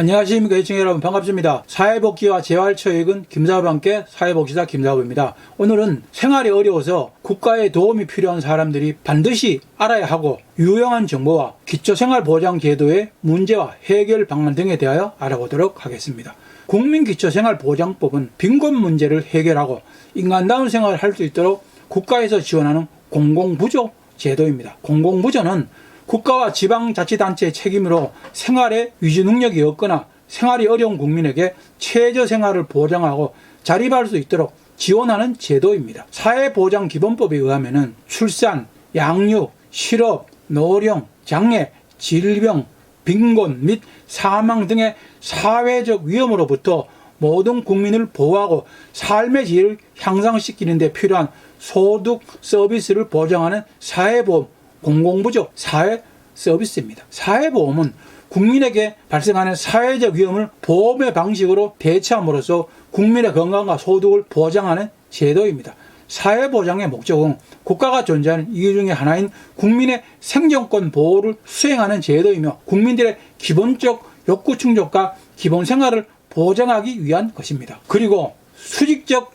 안녕하십니까 애청자 여러분, 반갑습니다. 사회복지와 재활처익은 김사부와 함께 사회복지사 김사부입니다. 오늘은 생활이 어려워서 국가의 도움이 필요한 사람들이 반드시 알아야 하고 유용한 정보와 기초생활보장제도의 문제와 해결 방안 등에 대하여 알아보도록 하겠습니다. 국민기초생활보장법은 빈곤 문제를 해결하고 인간다운 생활을 할 수 있도록 국가에서 지원하는 공공부조 제도입니다. 공공부조는 국가와 지방자치단체의 책임으로 생활에 유지 능력이 없거나 생활이 어려운 국민에게 최저 생활을 보장하고 자립할 수 있도록 지원하는 제도입니다. 사회보장기본법에 의하면 출산, 양육, 실업, 노령, 장애, 질병, 빈곤 및 사망 등의 사회적 위험으로부터 모든 국민을 보호하고 삶의 질을 향상시키는 데 필요한 소득 서비스를 보장하는 사회보험, 공공부조 사회 서비스입니다. 사회보험은 국민에게 발생하는 사회적 위험을 보험의 방식으로 대처함으로써 국민의 건강과 소득을 보장하는 제도입니다. 사회보장의 목적은 국가가 존재하는 이유 중에 하나인 국민의 생존권 보호를 수행하는 제도이며 국민들의 기본적 욕구 충족과 기본 생활을 보장하기 위한 것입니다. 그리고 수직적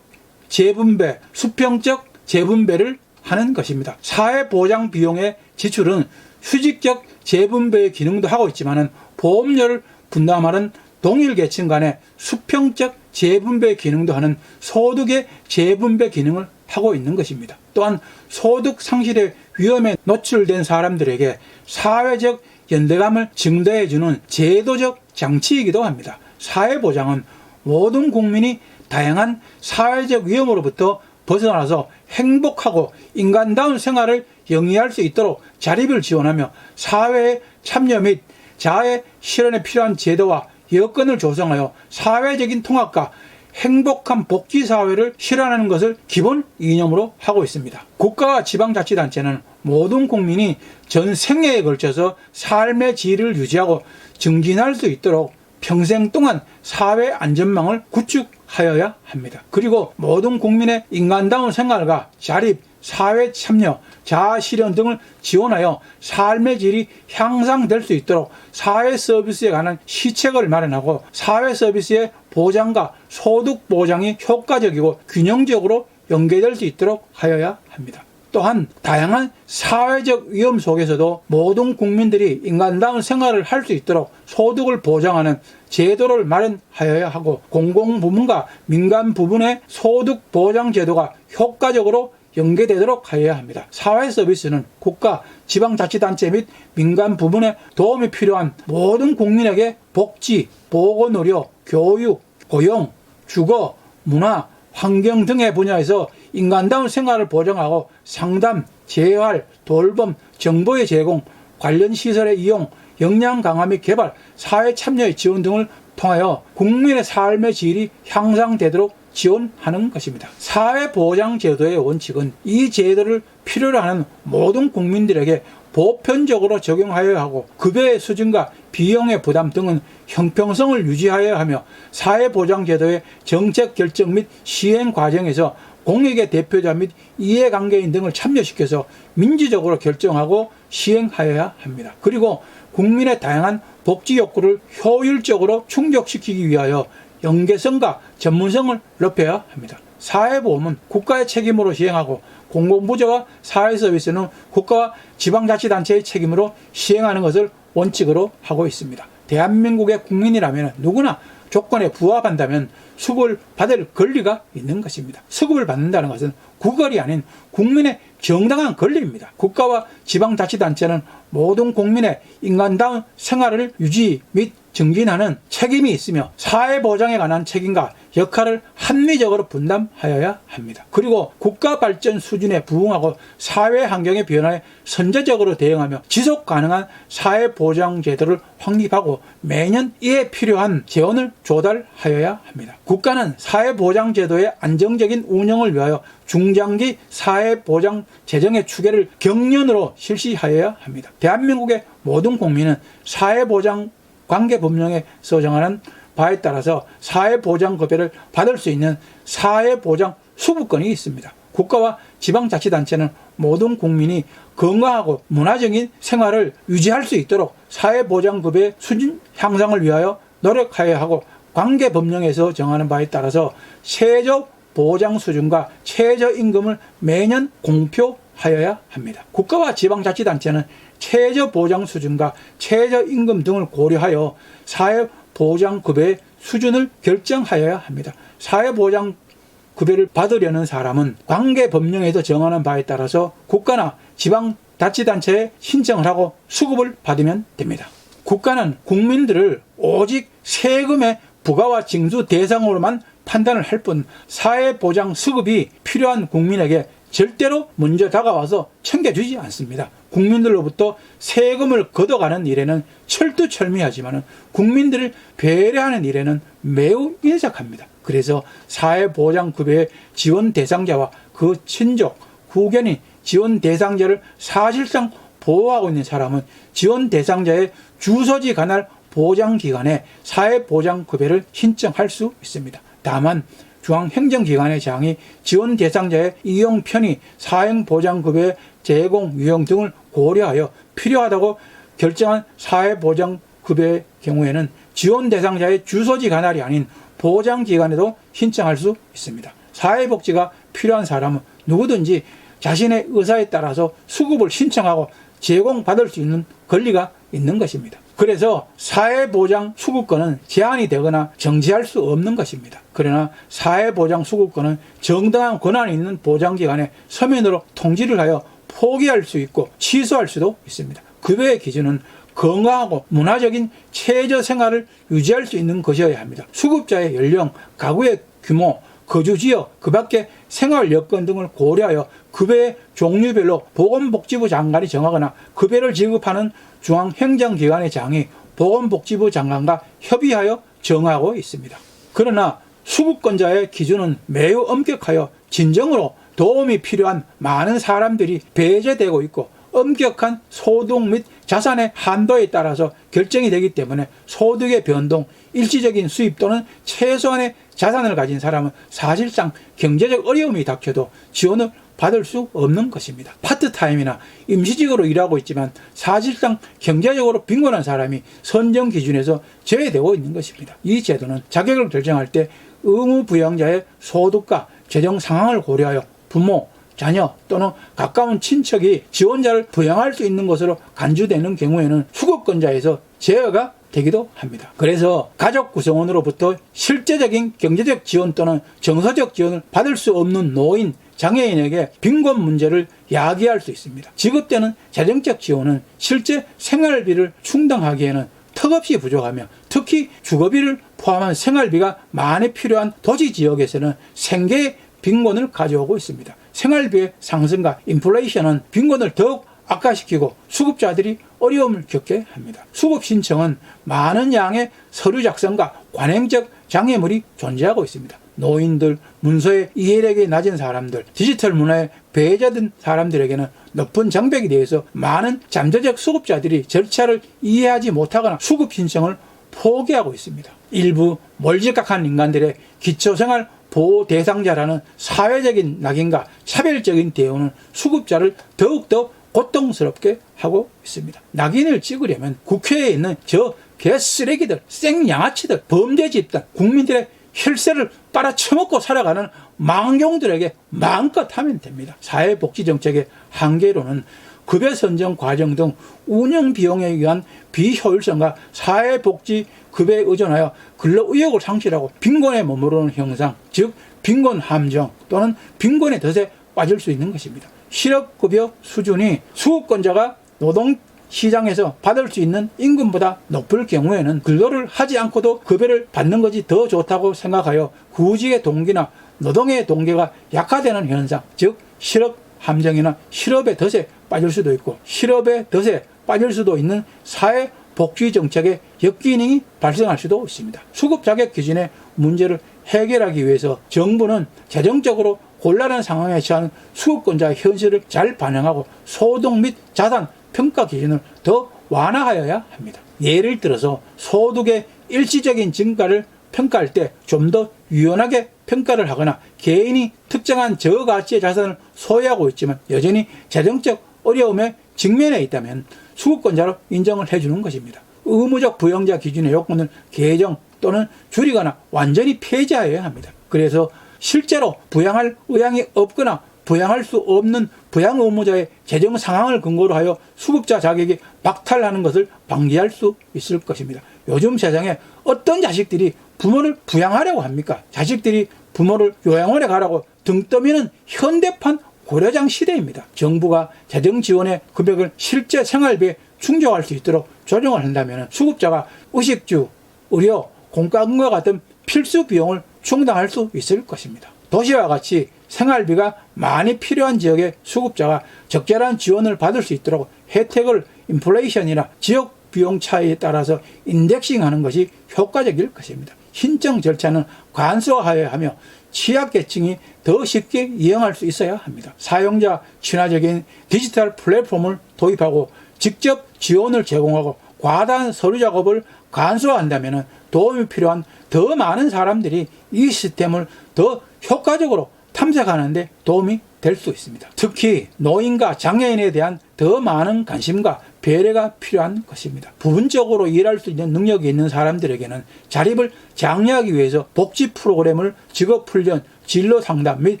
재분배, 수평적 재분배를 하는 것입니다. 사회보장 비용의 지출은 수직적 재분배의 기능도 하고 있지만 보험료를 분담하는 동일 계층 간의 수평적 재분배 기능도 하는 소득의 재분배 기능을 하고 있는 것입니다. 또한 소득 상실의 위험에 노출된 사람들에게 사회적 연대감을 증대해주는 제도적 장치이기도 합니다. 사회보장은 모든 국민이 다양한 사회적 위험으로부터 벗어나서 행복하고 인간다운 생활을 영위할 수 있도록 자립을 지원하며 사회의 참여 및 자아의 실현에 필요한 제도와 여건을 조성하여 사회적인 통합과 행복한 복지사회를 실현하는 것을 기본 이념으로 하고 있습니다. 국가와 지방자치단체는 모든 국민이 전 생애에 걸쳐서 삶의 질을 유지하고 증진할 수 있도록 평생 동안 사회 안전망을 구축하여야 합니다. 그리고 모든 국민의 인간다운 생활과 자립, 사회 참여, 자아 실현 등을 지원하여 삶의 질이 향상될 수 있도록 사회 서비스에 관한 시책을 마련하고 사회 서비스의 보장과 소득 보장이 효과적이고 균형적으로 연계될 수 있도록 하여야 합니다. 또한 다양한 사회적 위험 속에서도 모든 국민들이 인간다운 생활을 할 수 있도록 소득을 보장하는 제도를 마련하여야 하고 공공부문과 민간 부문의 소득 보장 제도가 효과적으로 연계되도록 하여야 합니다. 사회 서비스는 국가, 지방자치단체 및 민간 부문의 도움이 필요한 모든 국민에게 복지, 보건의료, 교육, 고용, 주거, 문화, 환경 등의 분야에서 인간다운 생활을 보장하고 상담, 재활, 돌봄, 정보의 제공, 관련 시설의 이용, 역량 강화 및 개발, 사회 참여의 지원 등을 통하여 국민의 삶의 질이 향상되도록 지원하는 것입니다. 사회보장제도의 원칙은 이 제도를 필요로 하는 모든 국민들에게 보편적으로 적용하여야 하고 급여의 수준과 비용의 부담 등은 형평성을 유지하여야 하며 사회보장제도의 정책 결정 및 시행 과정에서 공익의 대표자 및 이해관계인 등을 참여시켜서 민주적으로 결정하고 시행하여야 합니다. 그리고 국민의 다양한 복지 욕구를 효율적으로 충족시키기 위하여 연계성과 전문성을 높여야 합니다. 사회보험은 국가의 책임으로 시행하고 공공부조와 사회서비스는 국가와 지방자치단체의 책임으로 시행하는 것을 원칙으로 하고 있습니다. 대한민국의 국민이라면 누구나 조건에 부합한다면 수급을 받을 권리가 있는 것입니다. 수급을 받는다는 것은 구걸이 아닌 국민의 정당한 권리입니다. 국가와 지방자치단체는 모든 국민의 인간다운 생활을 유지 및 증진하는 책임이 있으며 사회보장에 관한 책임과 역할을 합리적으로 분담하여야 합니다. 그리고 국가 발전 수준에 부응하고 사회 환경의 변화에 선제적으로 대응하며 지속 가능한 사회보장 제도를 확립하고 매년 이에 필요한 재원을 조달하여야 합니다. 국가는 사회보장 제도의 안정적인 운영을 위하여 중장기 사회보장 재정의 추계를 경년으로 실시하여야 합니다. 대한민국의 모든 국민은 사회보장 관계법령에서 정하는 바에 따라서 사회보장급여를 받을 수 있는 사회보장 수급권이 있습니다. 국가와 지방자치단체는 모든 국민이 건강하고 문화적인 생활을 유지할 수 있도록 사회보장급여의 수준 향상을 위하여 노력하여야 하고 관계법령에서 정하는 바에 따라서 최저 보장 수준과 최저임금을 매년 공표하여야 합니다. 국가와 지방자치단체는 최저보장 수준과 최저임금 등을 고려하여 사회보장급여의 수준을 결정하여야 합니다. 사회보장급여를 받으려는 사람은 관계법령에서 정하는 바에 따라서 국가나 지방자치단체에 신청을 하고 수급을 받으면 됩니다. 국가는 국민들을 오직 세금의 부과와 징수 대상으로만 판단을 할 뿐 사회보장 수급이 필요한 국민에게 절대로 먼저 다가와서 챙겨주지 않습니다. 국민들로부터 세금을 걷어가는 일에는 철두철미하지만 국민들을 배려하는 일에는 매우 인색합니다. 그래서 사회보장급여의 지원 대상자와 그 친족, 후견인 지원 대상자를 사실상 보호하고 있는 사람은 지원 대상자의 주소지 관할 보장기관에 사회보장급여를 신청할 수 있습니다. 다만 중앙행정기관의 장이 지원 대상자의 이용 편의, 사행보장급여 제공 유형 등을 고려하여 필요하다고 결정한 사회보장급여의 경우에는 지원 대상자의 주소지 관할이 아닌 보장기관에도 신청할 수 있습니다. 사회복지가 필요한 사람은 누구든지 자신의 의사에 따라서 수급을 신청하고 제공받을 수 있는 권리가 있는 것입니다. 그래서 사회보장 수급권은 제한이 되거나 정지할 수 없는 것입니다. 그러나 사회보장 수급권은 정당한 권한이 있는 보장기관에 서면으로 통지를 하여 포기할 수 있고 취소할 수도 있습니다. 급여의 기준은 건강하고 문화적인 최저생활을 유지할 수 있는 것이어야 합니다. 수급자의 연령, 가구의 규모, 거주지역, 그 밖의 생활 여건 등을 고려하여 급여의 종류별로 보건복지부 장관이 정하거나 급여를 지급하는 중앙행정기관의 장이 보건복지부 장관과 협의하여 정하고 있습니다. 그러나 수급권자의 기준은 매우 엄격하여 진정으로 도움이 필요한 많은 사람들이 배제되고 있고 엄격한 소득 및 자산의 한도에 따라서 결정이 되기 때문에 소득의 변동, 일시적인 수입 또는 최소한의 자산을 가진 사람은 사실상 경제적 어려움이 닥쳐도 지원을 받을 수 없는 것입니다. 파트타임이나 임시직으로 일하고 있지만 사실상 경제적으로 빈곤한 사람이 선정 기준에서 제외되고 있는 것입니다. 이 제도는 자격을 결정할 때 의무 부여자의 소득과 재정 상황을 고려하여 부모, 자녀 또는 가까운 친척이 지원자를 부양할 수 있는 것으로 간주되는 경우에는 수급권자에서 제어가 되기도 합니다. 그래서 가족 구성원으로부터 실제적인 경제적 지원 또는 정서적 지원을 받을 수 없는 노인, 장애인에게 빈곤 문제를 야기할 수 있습니다. 지급되는 재정적 지원은 실제 생활비를 충당하기에는 턱없이 부족하며 특히 주거비를 포함한 생활비가 많이 필요한 도시 지역에서는 생계의 빈곤을 가져오고 있습니다. 생활비의 상승과 인플레이션은 빈곤을 더욱 악화시키고 수급자들이 어려움을 겪게 합니다. 수급 신청은 많은 양의 서류 작성과 관행적 장애물이 존재하고 있습니다. 노인들, 문서의 이해력이 낮은 사람들, 디지털 문화에 배제된 사람들에게는 높은 장벽에 대해서 많은 잠재적 수급자들이 절차를 이해하지 못하거나 수급 신청을 포기하고 있습니다. 일부 몰직각한 인간들의 기초생활 보호 대상자라는 사회적인 낙인과 차별적인 대우는 수급자를 더욱더 고통스럽게 하고 있습니다. 낙인을 찍으려면 국회에 있는 저 개쓰레기들, 생양아치들, 범죄 집단, 국민들의 혈세를 빨아쳐먹고 살아가는 망용들에게 마음껏 하면 됩니다. 사회복지정책의 한계로는 급여 선정 과정 등 운영 비용에 의한 비효율성과 사회복지 급여에 의존하여 근로의욕을 상실하고 빈곤에 머무르는 형상, 즉 빈곤 함정 또는 빈곤의 덫에 빠질 수 있는 것입니다. 실업급여 수준이 수급권자가 노동시장에서 받을 수 있는 임금보다 높을 경우에는 근로를 하지 않고도 급여를 받는 것이 더 좋다고 생각하여 구직의 동기나 노동의 동기가 약화되는 현상, 즉 실업 함정이나 실업의 덫에 빠질 수도 있고 실업의 덫에 빠질 수도 있는 사회복지정책의 역기능이 발생할 수도 있습니다. 수급 자격 기준의 문제를 해결하기 위해서 정부는 재정적으로 곤란한 상황에 처한 수급권자의 현실을 잘 반영하고 소득 및 자산 평가 기준을 더 완화하여야 합니다. 예를 들어서 소득의 일시적인 증가를 평가할 때 좀 더 유연하게 평가를 하거나 개인이 특정한 저가치의 자산을 소유하고 있지만 여전히 재정적 어려움에 직면해 있다면 수급권자로 인정을 해주는 것입니다. 의무적 부양자 기준의 요건을 개정 또는 줄이거나 완전히 폐지하여야 합니다. 그래서 실제로 부양할 의향이 없거나 부양할 수 없는 부양 의무자의 재정 상황을 근거로 하여 수급자 자격이 박탈하는 것을 방지할 수 있을 것입니다. 요즘 세상에 어떤 자식들이 부모를 부양하려고 합니까? 자식들이 부모를 요양원에 가라고 등 떠미는 현대판 고려장 시대입니다. 정부가 재정 지원의 금액을 실제 생활비에 충족할 수 있도록 조정을 한다면 수급자가 의식주, 의료, 공과금과 같은 필수 비용을 충당할 수 있을 것입니다. 도시와 같이 생활비가 많이 필요한 지역의 수급자가 적절한 지원을 받을 수 있도록 혜택을 인플레이션이나 지역 비용 차이에 따라서 인덱싱하는 것이 효과적일 것입니다. 신청 절차는 간소화하여야 하며 취약계층이 더 쉽게 이용할 수 있어야 합니다. 사용자 친화적인 디지털 플랫폼을 도입하고 직접 지원을 제공하고 과다한 서류 작업을 간소화한다면 도움이 필요한 더 많은 사람들이 이 시스템을 더 효과적으로 탐색하는 데 도움이 될 수 있습니다. 특히 노인과 장애인에 대한 더 많은 관심과 배려가 필요한 것입니다. 부분적으로 일할 수 있는 능력이 있는 사람들에게는 자립을 장려하기 위해서 복지 프로그램을 직업훈련, 진로상담 및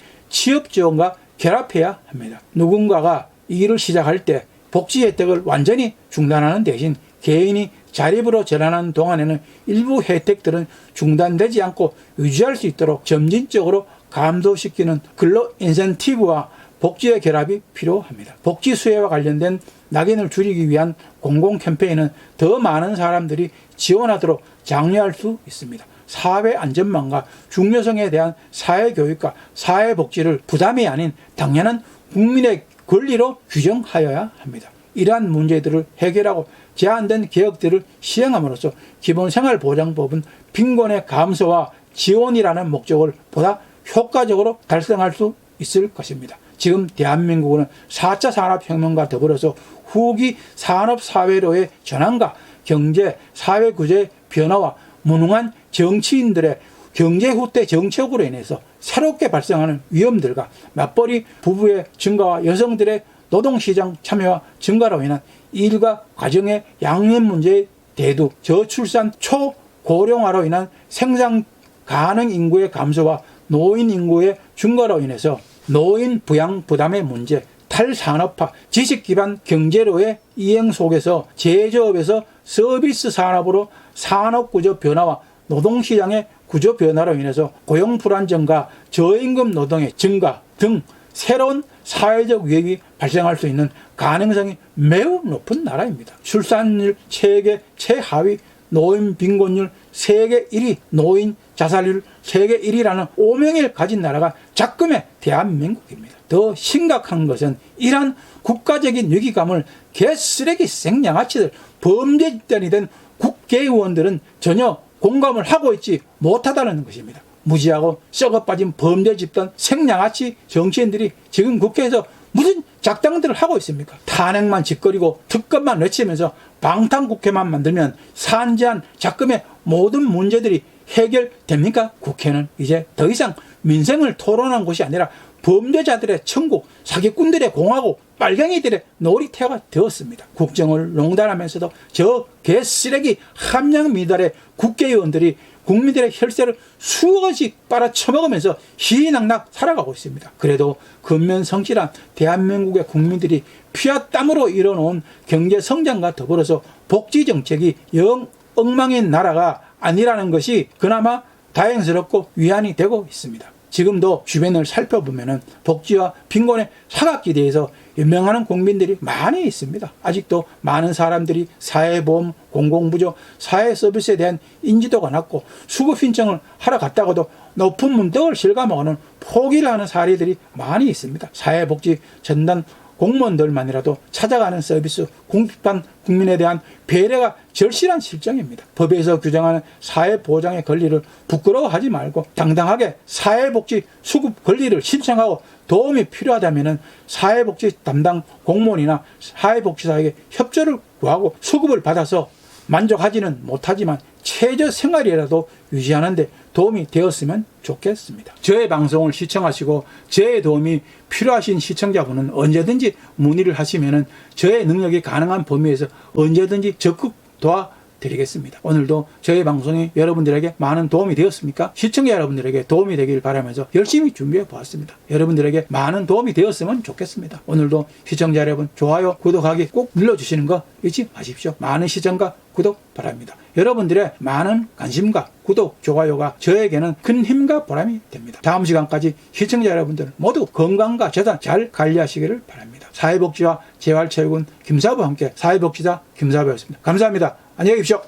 취업지원과 결합해야 합니다. 누군가가 일을 시작할 때 복지 혜택을 완전히 중단하는 대신 개인이 자립으로 전환하는 동안에는 일부 혜택들은 중단되지 않고 유지할 수 있도록 점진적으로 감소시키는 근로 인센티브와 복지의 결합이 필요합니다. 복지 수혜와 관련된 낙인을 줄이기 위한 공공 캠페인은 더 많은 사람들이 지원하도록 장려할 수 있습니다. 사회 안전망과 중요성에 대한 사회교육과 사회복지를 부담이 아닌 당연한 국민의 권리로 규정하여야 합니다. 이러한 문제들을 해결하고 제한된 개혁들을 시행함으로써 기본생활보장법은 빈곤의 감소와 지원이라는 목적을 보다 효과적으로 달성할 수 있을 것입니다. 지금 대한민국은 4차 산업혁명과 더불어서 후기 산업사회로의 전환과 경제, 사회구조의 변화와 무능한 정치인들의 경제후퇴 정책으로 인해서 새롭게 발생하는 위험들과 맞벌이 부부의 증가와 여성들의 노동시장 참여와 증가로 인한 일과 가정의 양립 문제의 대두, 저출산 초고령화로 인한 생산 가능 인구의 감소와 노인 인구의 증가로 인해서 노인 부양 부담의 문제, 탈산업화, 지식기반 경제로의 이행 속에서 제조업에서 서비스 산업으로 산업구조 변화와 노동시장의 구조 변화로 인해서 고용 불안정과 저임금 노동의 증가 등 새로운 사회적 위협이 발생할 수 있는 가능성이 매우 높은 나라입니다. 출산율 세계 최하위, 노인 빈곤율 세계 1위, 노인 자살률 세계 1위라는 오명을 가진 나라가 작금의 대한민국입니다. 더 심각한 것은 이러한 국가적인 위기감을 개쓰레기 생양아치들, 범죄 집단이 된 국회의원들은 전혀 공감을 하고 있지 못하다는 것입니다. 무지하고 썩어빠진 범죄 집단 생양아치 정치인들이 지금 국회에서 무슨 작당들을 하고 있습니까? 탄핵만 짓거리고 특검만 외치면서 방탄국회만 만들면 산재한 작금의 모든 문제들이 해결됩니까? 국회는 이제 더 이상 민생을 토론한 곳이 아니라 범죄자들의 천국, 사기꾼들의 공화국, 빨갱이들의 놀이터가 되었습니다. 국정을 농단하면서도 저 개쓰레기 함량 미달의 국회의원들이 국민들의 혈세를 수억원씩 빨아쳐먹으면서 희희낙낙 살아가고 있습니다. 그래도 근면성실한 대한민국의 국민들이 피와 땀으로 이뤄놓은 경제성장과 더불어서 복지정책이 영 엉망인 나라가 아니라는 것이 그나마 다행스럽고 위안이 되고 있습니다. 지금도 주변을 살펴보면 복지와 빈곤의 사각지대에서 연명하는 국민들이 많이 있습니다. 아직도 많은 사람들이 사회보험, 공공부조, 사회서비스에 대한 인지도가 낮고 수급 신청을 하러 갔다가도 높은 문턱을 실감하고는 포기를 하는 사례들이 많이 있습니다. 사회복지 전담 공무원들만이라도 찾아가는 서비스, 궁핍한 국민에 대한 배려가 절실한 실정입니다. 법에서 규정하는 사회보장의 권리를 부끄러워하지 말고 당당하게 사회복지 수급 권리를 신청하고 도움이 필요하다면 사회복지 담당 공무원이나 사회복지사에게 협조를 구하고 수급을 받아서 만족하지는 못하지만 최저 생활이라도 유지하는 데 도움이 되었으면 좋겠습니다. 저의 방송을 시청하시고 저의 도움이 필요하신 시청자분은 언제든지 문의를 하시면 저의 능력이 가능한 범위에서 언제든지 적극 드리겠습니다. 오늘도 저희 방송이 여러분들에게 많은 도움이 되었습니까? 시청자 여러분들에게 도움이 되길 바라면서 열심히 준비해 보았습니다. 여러분들에게 많은 도움이 되었으면 좋겠습니다. 오늘도 시청자 여러분 좋아요, 구독하기 꼭 눌러주시는 거 잊지 마십시오. 많은 시청과 구독 바랍니다. 여러분들의 많은 관심과 구독, 좋아요가 저에게는 큰 힘과 보람이 됩니다. 다음 시간까지 시청자 여러분들 모두 건강과 재산 잘 관리하시기를 바랍니다. 사회복지와 재활체육은 김사부와 함께 사회복지사 김사부였습니다. 감사합니다. 안녕히 계십시오.